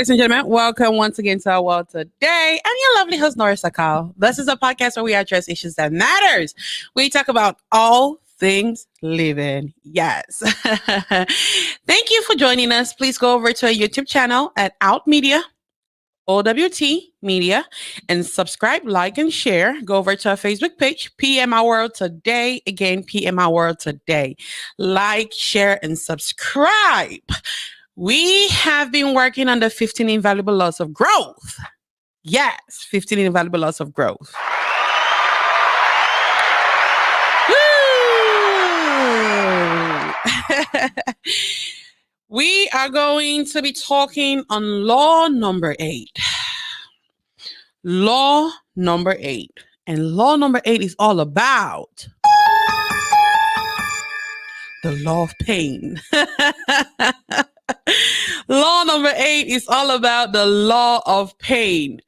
ladies and gentlemen. Welcome once again to our world today. I'm your lovely host, Nora Sakal. This is a podcast where we address issues that matters. We talk about all things living. Yes. Thank you for joining us. Please go over to our YouTube channel at Out Media, OWT Media, and subscribe, like, and share. Go over to our Facebook page, PMI World Today. Again, PMI World Today. Like, share, and subscribe. We have been working on the 15 invaluable laws of growth. Yes, 15 invaluable laws of growth. We are going to be talking on law number 8. Law number 8. And law number 8 is all about the law of pain. Law number 8 is all about the law of pain.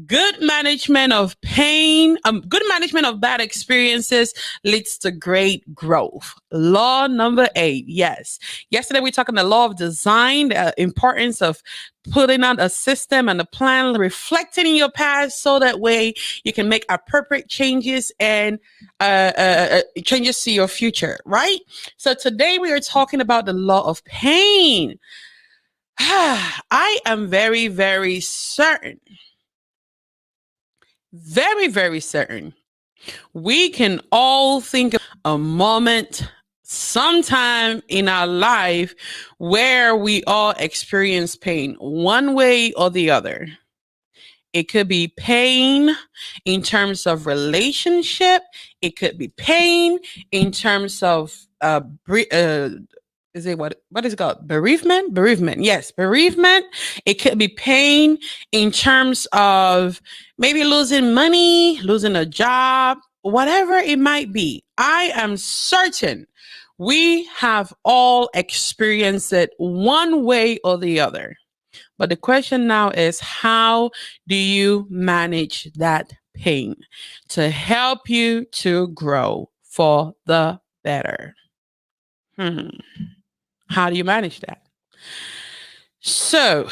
Good management of pain, good management of bad experiences leads to great growth. Law number 8, yes. Yesterday we talked on the law of design, the importance of putting out a system and a plan, reflecting in your past so that way you can make appropriate changes and changes to your future, right? So today we are talking about the law of pain. I am very, very certain, very certain we can all think of a moment sometime in our life where we all experience pain one way or the other. It could be pain in terms of relationship. It could be pain in terms of is it what is it called? Bereavement? Bereavement. Yes, bereavement. It could be pain in terms of maybe losing money, losing a job, whatever it might be. I am certain we have all experienced it one way or the other. But the question now is, how do you manage that pain to help you to grow for the better? How do you manage that? So,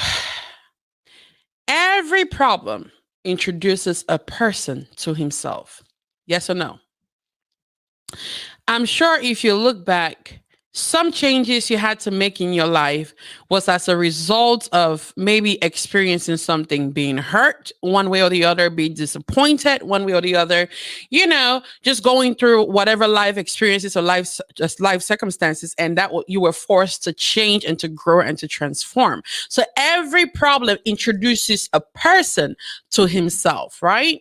every problem introduces a person to himself. Yes or no? I'm sure if you look back, some changes you had to make in your life was as a result of maybe experiencing something, being hurt one way or the other, being disappointed one way or the other, just going through whatever life experiences or life circumstances, and that you were forced to change and to grow and to transform. So every problem introduces a person to himself, right?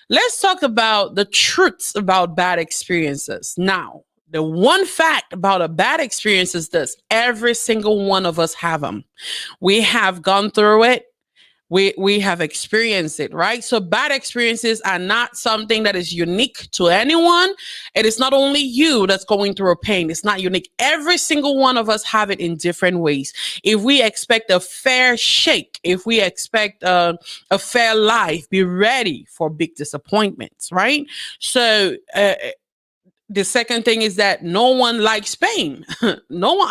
Let's talk about the truths about bad experiences. Now, the one fact about a bad experience is this: every single one of us have them. We have gone through it. We have experienced it, right? So bad experiences are not something that is unique to anyone. It is not only you that's going through a pain. It's not unique. Every single one of us have it in different ways. If we expect a fair shake, if we expect a fair life, be ready for big disappointments, right? So, the second thing is that no one likes pain. I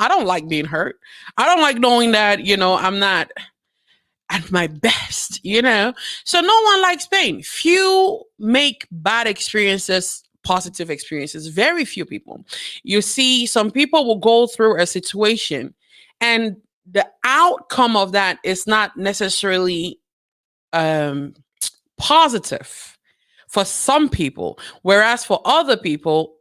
don't like being hurt. I don't like knowing that, I'm not at my best, So no one likes pain. Few make bad experiences positive experiences. Very few people. You see, some people will go through a situation and the outcome of that is not necessarily positive for some people, whereas for other people,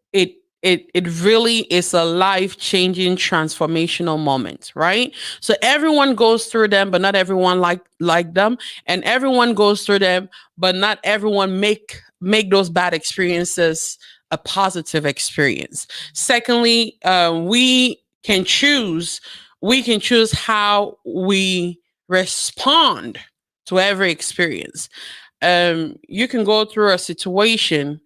it really is a life-changing, transformational moment, right? So everyone goes through them, but not everyone like them, and everyone goes through them, but not everyone make those bad experiences a positive experience. Secondly, we can choose how we respond to every experience. You can go through a situation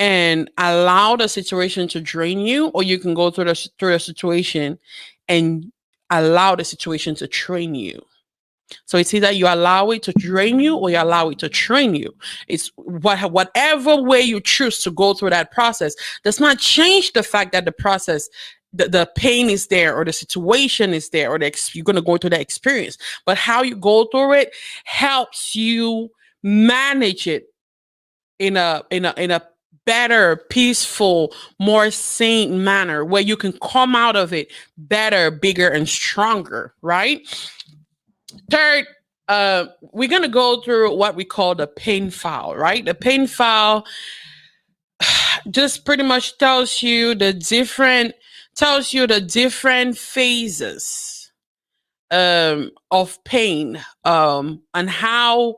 and allow the situation to drain you, or you can go through a situation and allow the situation to train you. So it's either you allow it to drain you or you allow it to train you. It's whatever way you choose to go through that process does not change the fact that the process the pain is there, or the situation is there, or you're going to go through that experience. But how you go through it helps you manage it in a better, peaceful, more sane manner, where you can come out of it better, bigger, and stronger, right? Third, we're going to go through what we call the pain file, right? The pain file just pretty much tells you the different phases of pain, and how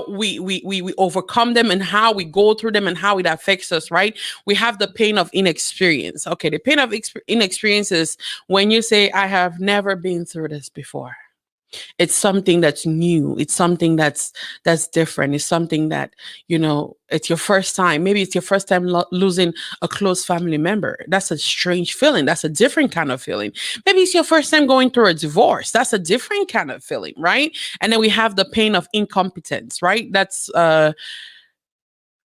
we overcome them, and how we go through them, and how it affects us, right? We have the pain of inexperience. Okay, the pain of inexperience is when you say, I have never been through this before. It's something that's new. It's something that's different. It's something that, it's your first time. Maybe it's your first time losing a close family member. That's a strange feeling. That's a different kind of feeling. Maybe it's your first time going through a divorce. That's a different kind of feeling, right? And then we have the pain of incompetence, right? That's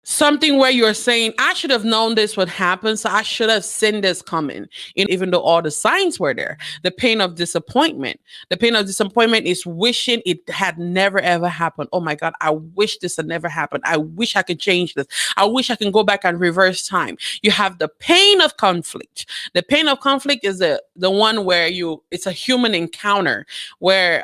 something where you're saying, I should have known this would happen, so I should have seen this coming, even though all the signs were there. The pain of disappointment. The pain of disappointment is wishing it had never, ever happened. Oh my God, I wish this had never happened. I wish I could change this. I wish I can go back and reverse time. You have the pain of conflict. The pain of conflict is the one where it's a human encounter where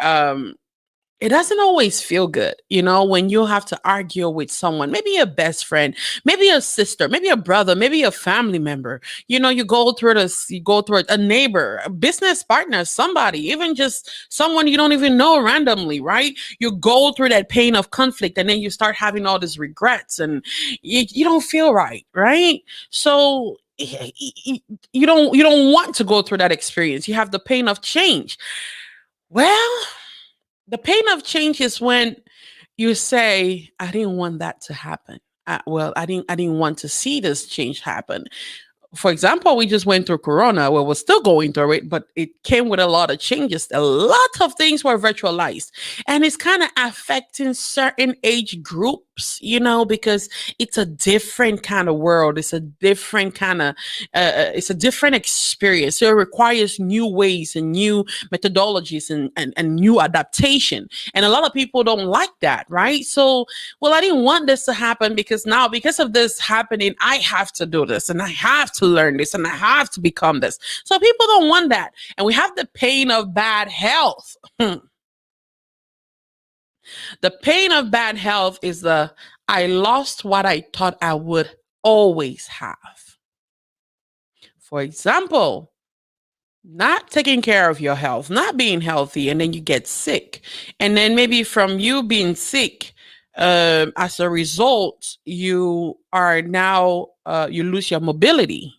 it doesn't always feel good, when you have to argue with someone, maybe a best friend, maybe a sister, maybe a brother, maybe a family member. You go through this, you go through it, a neighbor, a business partner, somebody, even just someone you don't even know randomly, right? You go through that pain of conflict, and then you start having all these regrets, and you don't feel right? So you don't want to go through that experience. You have the pain of change. Well, the pain of change is when you say, I didn't want that to happen. Well, I didn't want to see this change happen. For example, we just went through Corona, where we're still going through it, but it came with a lot of changes. A lot of things were virtualized, and it's kind of affecting certain age groups, because it's a different kind of world. It's a different kind of, it's a different experience. So it requires new ways and new methodologies, and new adaptation. And a lot of people don't like that, right? So, well, I didn't want this to happen, because now, because of this happening, I have to do this, and I have to learn this, and I have to become this. So people don't want that. And we have the pain of bad health. The pain of bad health is I lost what I thought I would always have. For example, not taking care of your health, not being healthy, and then you get sick. And then maybe from you being sick, as a result, you are now, you lose your mobility,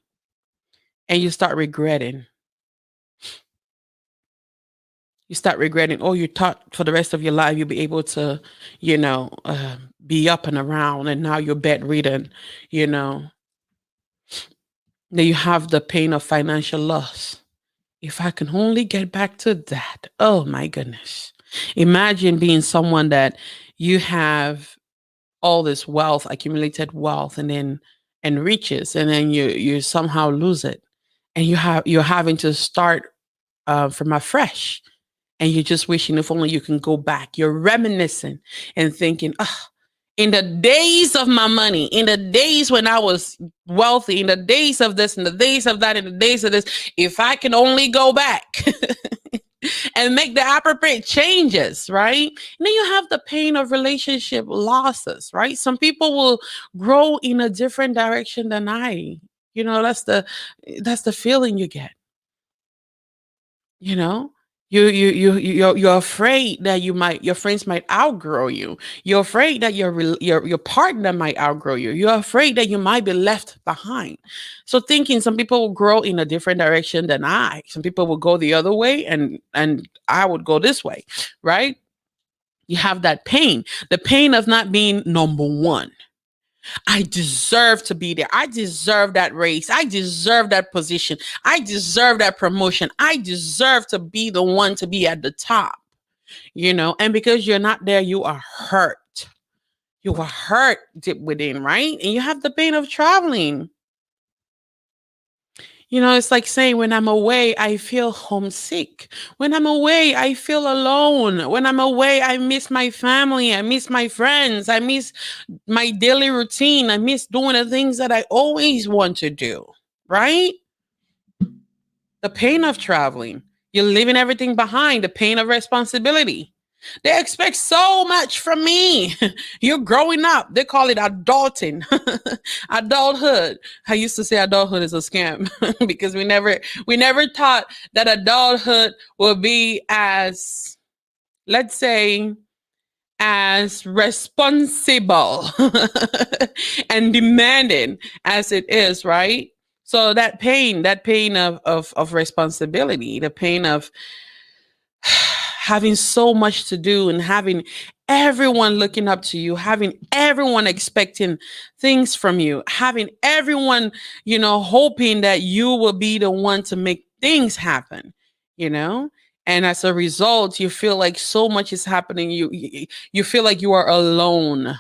and you start regretting. Oh, you thought for the rest of your life you'll be able to, be up and around, and now you're bedridden, you know. Then you have the pain of financial loss. If I can only get back to that, oh my goodness. Imagine being someone that you have all this wealth, accumulated wealth, and riches, and then you somehow lose it, and you're having to start from afresh, and you're just wishing if only you can go back. You're reminiscing and thinking, oh, in the days of my money, in the days when I was wealthy, in the days of this, in the days of that, in the days of this, if I can only go back and make the appropriate changes, right? And then you have the pain of relationship losses, right? Some people will grow in a different direction than I. That's the feeling you get. you know you're afraid that your friends might outgrow you. You're afraid that your partner might outgrow you. You're afraid that you might be left behind. So thinking some people will grow in a different direction than I. Some people will go the other way, and I would go this way, right? You have that pain, the pain of not being number one. I deserve to be there. I deserve that raise. I deserve that position. I deserve that promotion. I deserve to be the one to be at the top. And because you're not there, you are hurt. You are hurt deep within, right? And you have the pain of traveling. It's like saying, when I'm away, I feel homesick. When I'm away, I feel alone. When I'm away, I miss my family. I miss my friends. I miss my daily routine. I miss doing the things that I always want to do. Right? The pain of traveling. You're leaving everything behind, the pain of responsibility. They expect so much from me. You're growing up. They call it adulting, adulthood. I used to say adulthood is a scam because we never thought that adulthood would be as, let's say, as responsible and demanding as it is, right? So that pain of responsibility, the pain of having so much to do and having everyone looking up to you, having everyone expecting things from you, having everyone, hoping that you will be the one to make things happen, you know? And as a result, you feel like so much is happening. You feel like you are alone.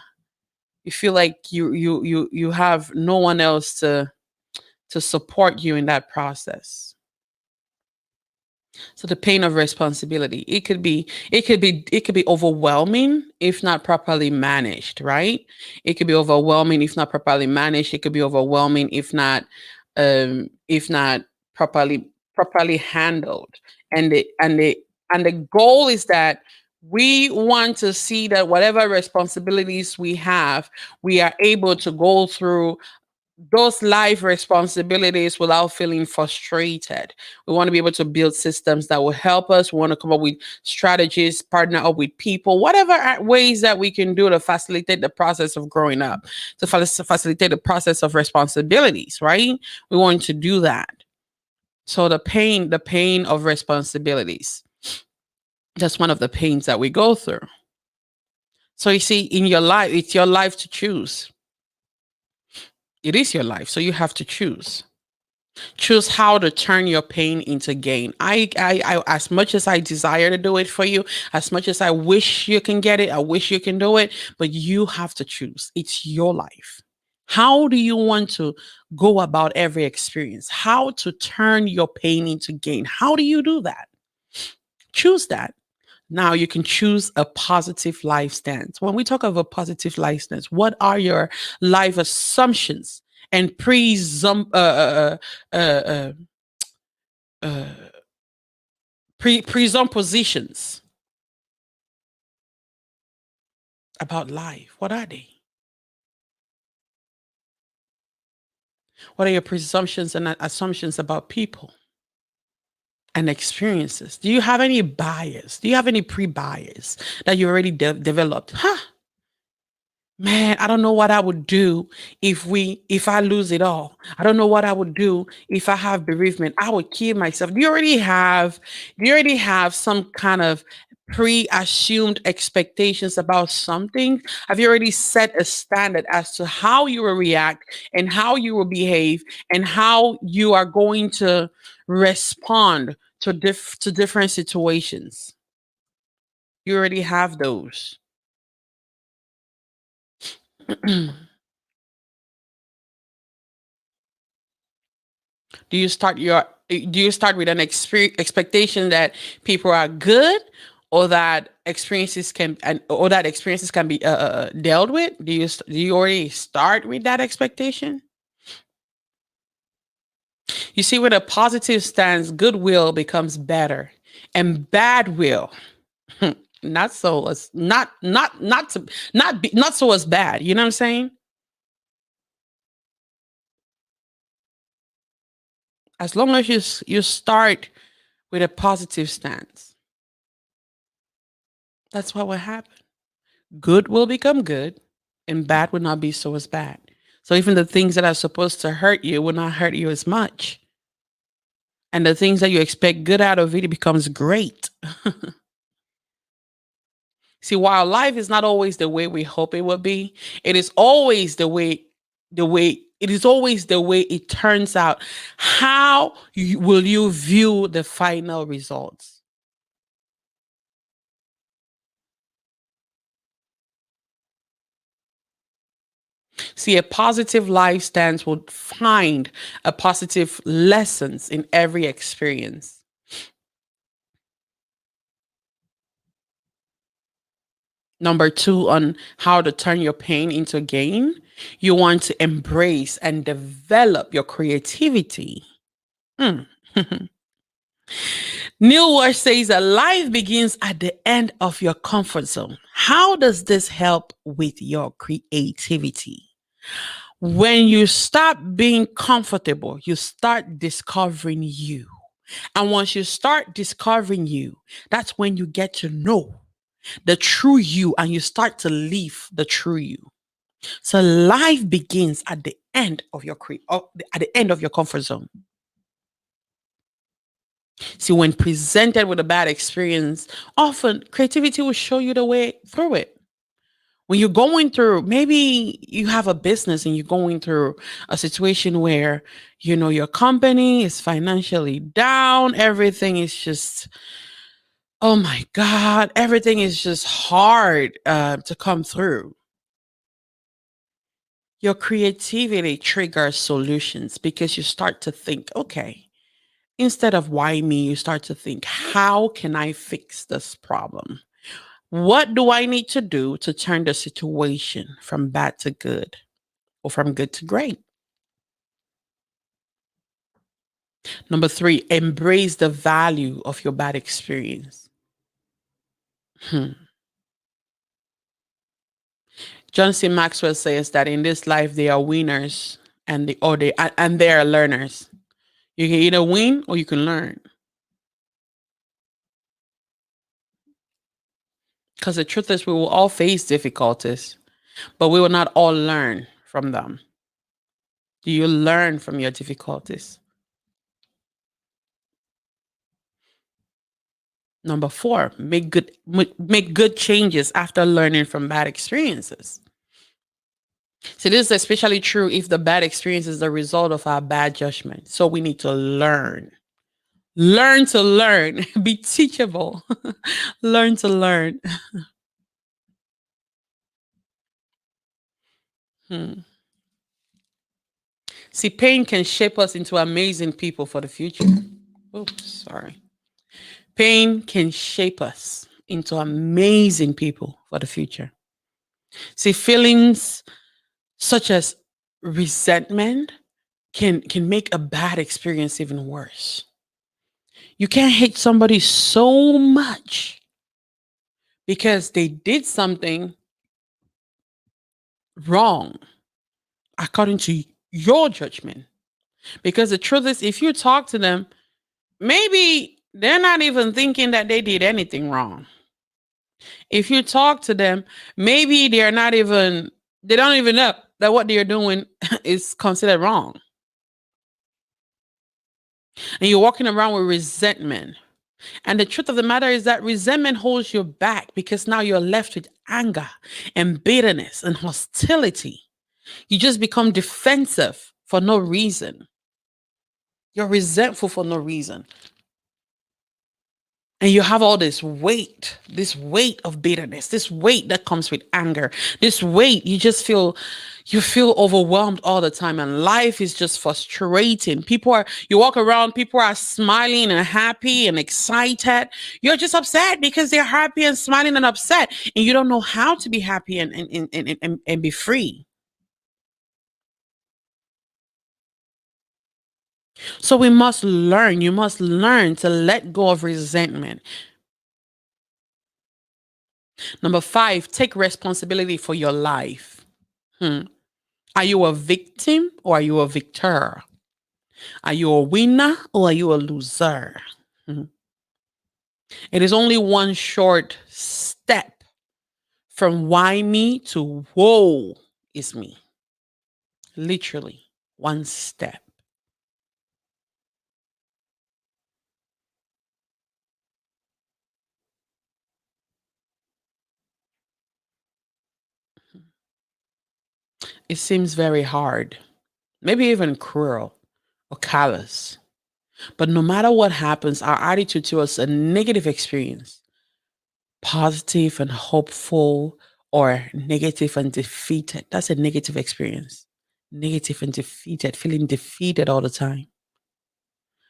You feel like you have no one else to support you in that process. So the pain of responsibility, it could be overwhelming if not properly managed, right? It could be overwhelming if not properly managed. It could be overwhelming if not properly handled. And the goal is that we want to see that whatever responsibilities we have, we are able to go through those life responsibilities without feeling frustrated. We want to be able to build systems that will help us. We want to come up with strategies, partner up with people, whatever ways that we can do to facilitate the process of growing up, to facilitate the process of responsibilities, right? We want to do that. So the pain of responsibilities, that's one of the pains that we go through. So you see, in your life, it's your life to choose. It is your life, so you have to choose how to turn your pain into gain. I as much as I desire to do it for you, as much as I wish you can get it, I wish you can do it, but you have to choose. It's your life. How do you want to go about every experience? How to turn your pain into gain? How do you do that? Choose that. Now you can choose a positive life stance. When we talk of a positive life stance, what are your life assumptions and uh, presuppositions about life? What are they? What are your presumptions and assumptions about people and experiences? Do you have any bias? Do you have any pre-bias that you already developed? Man, I don't know what I would do if I lose it all. I don't know what I would do if I have bereavement. I would kill myself. Do you already have some kind of pre-assumed expectations about something? Have you already set a standard as to how you will react and how you will behave and how you are going to respond to different situations? You already have those. Do you start with an expectation that people are good, or that experiences can be dealt with? Do you already start with that expectation? You see, with a positive stance, goodwill becomes better, and bad will, not so as not to not so as bad. You know what I'm saying? As long as you start with a positive stance, that's what will happen. Good will become good, and bad will not be so as bad. So even the things that are supposed to hurt you will not hurt you as much. And the things that you expect good out of it, it becomes great. See, while life is not always the way we hope it will be, it is always the way it turns out. How will you view the final results? See, a positive life stance will find a positive lessons in every experience. Number two, on how to turn your pain into gain, you want to embrace and develop your creativity. Hmm. Neil Walsh says that life begins at the end of your comfort zone. How does this help with your creativity? When you stop being comfortable, you start discovering you. And once you start discovering you, that's when you get to know the true you and you start to live the true you. So life begins at the end of your at the end of your comfort zone. See, when presented with a bad experience, often creativity will show you the way through it. When you're going through, maybe you have a business and you're going through a situation where, your company is financially down, everything is just, oh my God, everything is just hard to come through. Your creativity triggers solutions because you start to think, okay, instead of why me, you start to think, how can I fix this problem? What do I need to do to turn the situation from bad to good or from good to great? Number three, embrace the value of your bad experience. Hmm. John C. Maxwell says that in this life, they are winners and they are learners. You can either win or you can learn. Because the truth is, we will all face difficulties, but we will not all learn from them. Do you learn from your difficulties? Number four, make good changes after learning from bad experiences. So this is especially true if the bad experience is the result of our bad judgment. So we need to learn. Learn to learn. Be teachable. Learn to learn. Hmm. See, pain can shape us into amazing people for the future. Oops, sorry. Pain can shape us into amazing people for the future. See, feelings such as resentment can make a bad experience even worse. You can't hate somebody so much because they did something wrong according to your judgment. Because the truth is, if you talk to them, maybe they're not even thinking that they did anything wrong. If you talk to them, maybe they don't even know that what they're doing is considered wrong. And you're walking around with resentment. And the truth of the matter is that resentment holds you back because now you're left with anger and bitterness and hostility. You just become defensive for no reason. You're resentful for no reason. And you have all this weight of bitterness, this weight that comes with anger, this weight you feel overwhelmed all the time, and life is just frustrating. You walk around, people are smiling and happy and excited. You're just upset because they're happy and smiling and upset, and you don't know how to be happy and be free. So you must learn to let go of resentment. Number five, take responsibility for your life. Hmm. Are you a victim or are you a victor? Are you a winner or are you a loser? Mhm. It is only one short step from why me to whoa is me. Literally, one step. It seems very hard, maybe even cruel or callous. But no matter what happens, our attitude towards a negative experience, positive and hopeful or negative and defeated. That's a negative experience. Negative and defeated, feeling defeated all the time.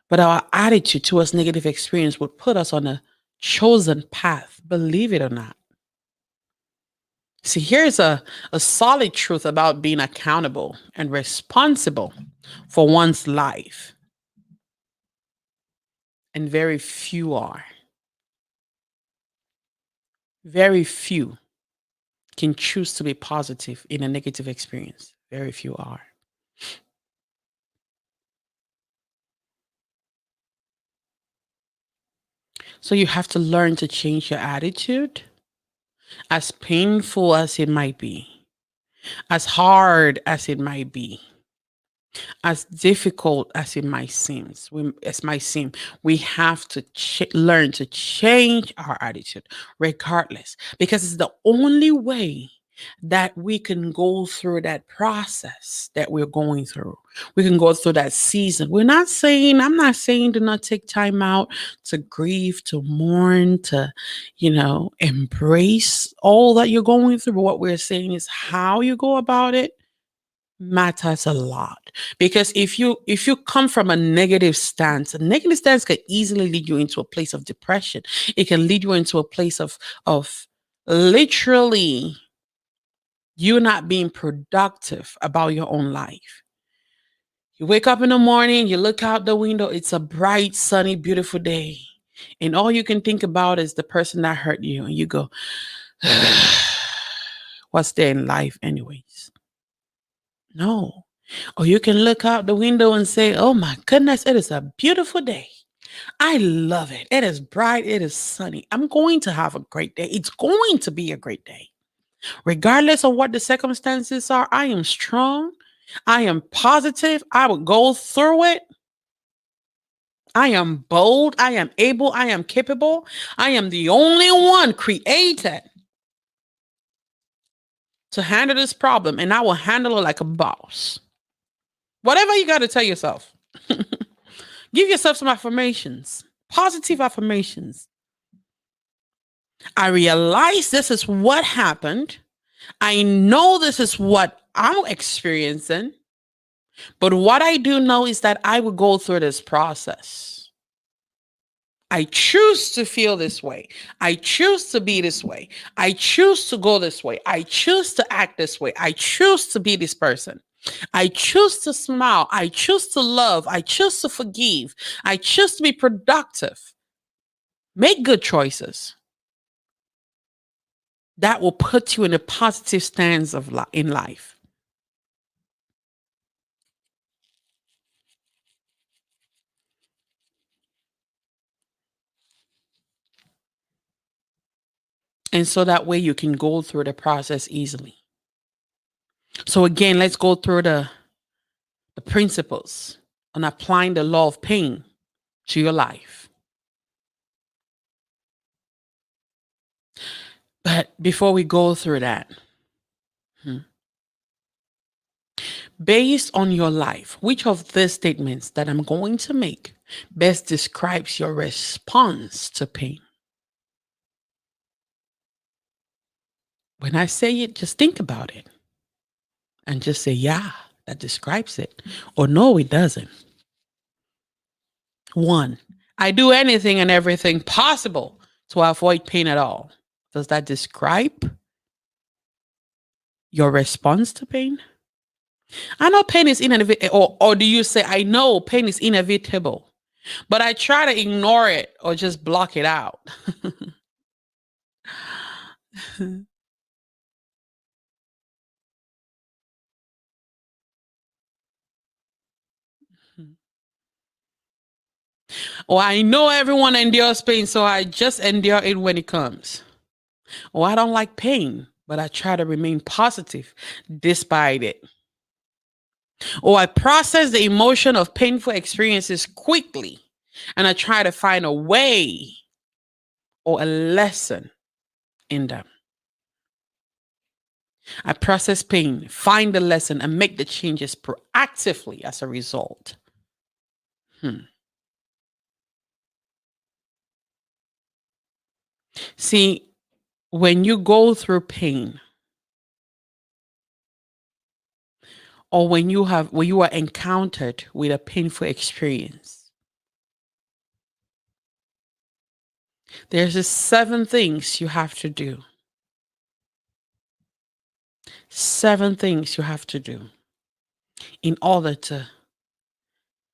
But our attitude towards negative experience would put us on a chosen path, believe it or not. See, here's a solid truth about being accountable and responsible for one's life. And very few are. Very few can choose to be positive in a negative experience. Very few are. So you have to learn to change your attitude, as painful as it might be, as hard as it might be, as difficult as it might seem. We have to learn to change our attitude, regardless, because it's the only way that we can go through that process that we're going through. We can go through that season. I'm not saying do not take time out to grieve, to mourn, to, embrace all that you're going through. But what we're saying is how you go about it matters a lot, because if you come from a negative stance can easily lead you into a place of depression. It can lead you into a place of literally you not being productive about your own life. You wake up in the morning, you look out the window, it's a bright, sunny, beautiful day, and all you can think about is the person that hurt you, and you go, what's there in life anyways? No. Or you can look out the window and say, oh my goodness, it is a beautiful day. I love it. It is bright. It is sunny. I'm going to have a great day. It's going to be a great day. Regardless of what the circumstances are, I am strong. I am positive. I will go through it. I am bold. I am able. I am capable. I am the only one created to handle this problem, and I will handle it like a boss. Whatever you got to tell yourself. Give yourself some affirmations, positive affirmations. I realize this is what happened. I know this is what I'm experiencing. But what I do know is that I will go through this process. I choose to feel this way. I choose to be this way. I choose to go this way. I choose to act this way. I choose to be this person. I choose to smile. I choose to love. I choose to forgive. I choose to be productive. Make good choices. That will put you in a positive stance in life. And so that way you can go through the process easily. So again, let's go through the principles on applying the law of pain to your life. But before we go through that, based on your life, which of these statements that I'm going to make best describes your response to pain? When I say it, just think about it and just say, yeah, that describes it. Or no, it doesn't. 1, I do anything and everything possible to avoid pain at all. Does that describe your response to pain? I know pain is inevitable, or do you say, I know pain is inevitable, but I try to ignore it or just block it out? Or I know everyone endures pain, so I just endure it when it comes. Or I don't like pain, but I try to remain positive despite it. Or I process the emotion of painful experiences quickly and I try to find a way or a lesson in them. I process pain, find the lesson, and make the changes proactively as a result. See, when you go through pain, or when you are encountered with a painful experience. There's just 7 things you have to do. 7 things you have to do in order to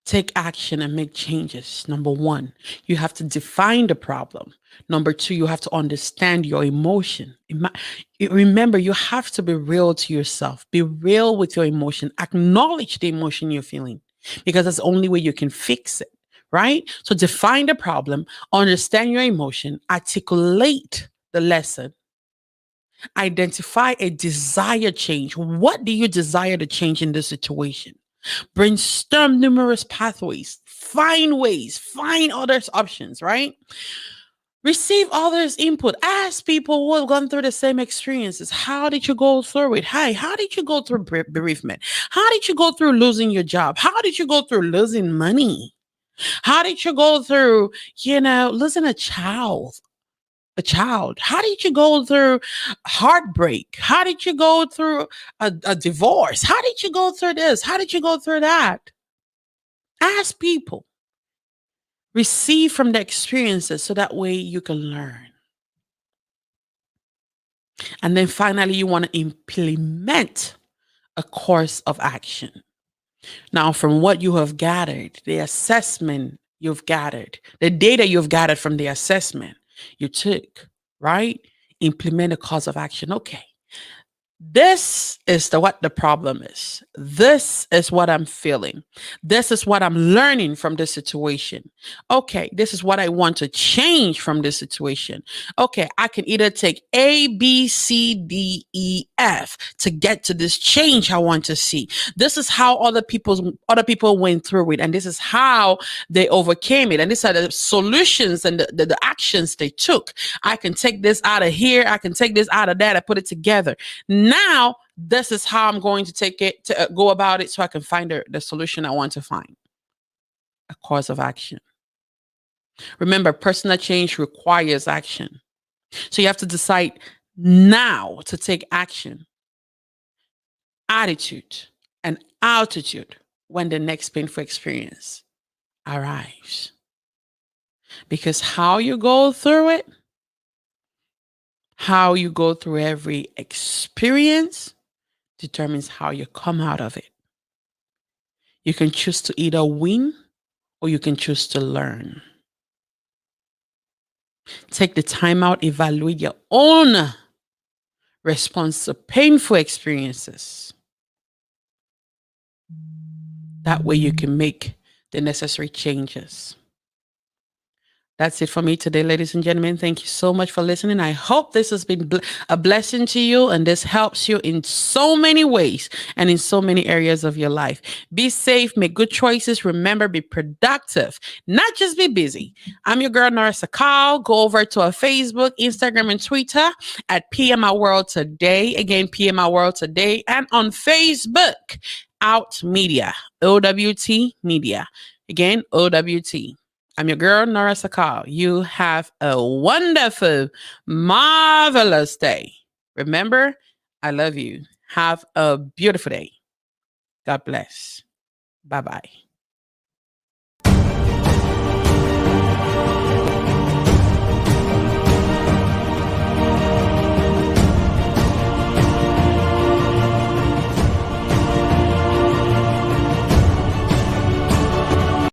take action and make changes. Number one, you have to define the problem. Number two, you have to understand your emotion. Remember, you have to be real to yourself. Be real with your emotion. Acknowledge the emotion you're feeling because that's the only way you can fix it, right? So define the problem, understand your emotion, articulate the lesson, identify a desired change. What do you desire to change in this situation? Brainstorm numerous pathways, find ways, find others' options, right? Receive others' input. Ask people who have gone through the same experiences. How did you go through it? Hi, how did you go through bereavement? How did you go through losing your job? How did you go through losing money? How did you go through, losing a child? A child. How did you go through heartbreak? How did you go through a divorce? How did you go through this? How did you go through that? Ask people. Receive from the experiences so that way you can learn. And then finally, you want to implement a course of action. Now, from what you have gathered, the assessment you've gathered, the data you've gathered from the assessment you took, right? Implement a course of action. Okay. This is what the problem is. This is what I'm feeling. This is what I'm learning from this situation. Okay, this is what I want to change from this situation. Okay, I can either take A, B, C, D, E, F to get to this change I want to see. This is how other people went through it, and this is how they overcame it. And these are the solutions and the actions they took. I can take this out of here. I can take this out of that. I put it together. Now, this is how I'm going to take it to go about it so I can find the solution I want to find. A course of action. Remember, personal change requires action. So you have to decide now to take action, attitude, and altitude when the next painful experience arrives. Because how you go through it, how you go through every experience determines how you come out of it. You can choose to either win or you can choose to learn. Take the time out, evaluate your own response to painful experiences. That way you can make the necessary changes. That's it for me today, ladies and gentlemen. Thank you so much for listening. I hope this has been a blessing to you and this helps you in so many ways and in so many areas of your life. Be safe, make good choices. Remember, be productive, not just be busy. I'm your girl, Nora Sakal. Go over to our Facebook, Instagram, and Twitter at PMI World Today. Again, PMI World Today. And on Facebook, Out Media, OWT Media. Again, OWT. I'm your girl, Nora Sakal. You have a wonderful, marvelous day. Remember, I love you. Have a beautiful day. God bless. Bye-bye.